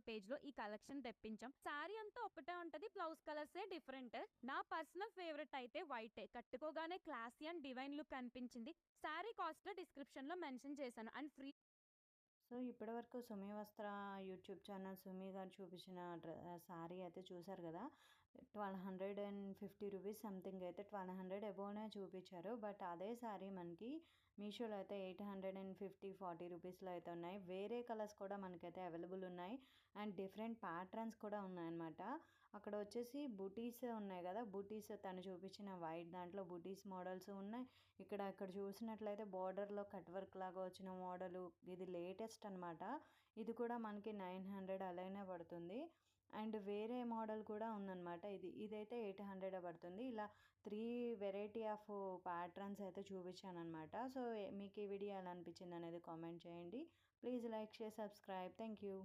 పేజ్లో ఈ కలెక్షన్ తెప్పించాం. శారీ అంతా ఒకటే ఉంటది, బ్లౌజ్ కలర్సే డిఫరెంట్. నా పర్సనల్ ఫేవరెట్ అయితే వైటే. కట్టుకోగానే క్లాసీ అండ్ డివైన్ లుక్ అనిపించింది. శారీ కాస్ట్ డిస్క్రిప్షన్లో మెన్షన్ చేశాను అండ్ ఫ్రీ. సో, ఇప్పటివరకు సుమి వస్త్ర యూట్యూబ్ ఛానల్ సుమి గారు చూపించిన శారీ అయితే చూసారు కదా! 1250 రూపీస్ సంథింగ్ అయితే 1200 అబోవ్‌నే చూపించారు. బట్ అదే శారీ మనకి మీషోలో అయితే 850, 40 రూపీస్‌లో అయితే ఉన్నాయి. వేరే కలర్స్ కూడా మనకైతే అవైలబుల్ ఉన్నాయి. అండ్ డిఫరెంట్ ప్యాటర్న్స్ కూడా ఉన్నాయన్నమాట. అక్కడ వచ్చేసి బుటీస్ ఉన్నాయి కదా! బుటీస్ తను చూపించిన వైట్ దాంట్లో బుటీస్ మోడల్స్ ఉన్నాయి. ఇక్కడ చూసినట్లయితే బోర్డర్‌లో కట్ వర్క్ లాగా వచ్చిన మోడలు ఇది లేటెస్ట్ అనమాట. ఇది కూడా మనకి 900 అలానే పడుతుంది. అండ్ వేరే మోడల్ కూడా ఉందనమాట. ఇదైతే 800 పడుతుంది. ఇలా 3 వెరైటీ ఆఫ్ ప్యాటర్న్స్ అయితే చూపించాననమాట. సో, మీకు ఈ వీడియో ఎలా అనిపించింది అనేది కామెంట్ చేయండి. Please like, share, subscribe. Thank you.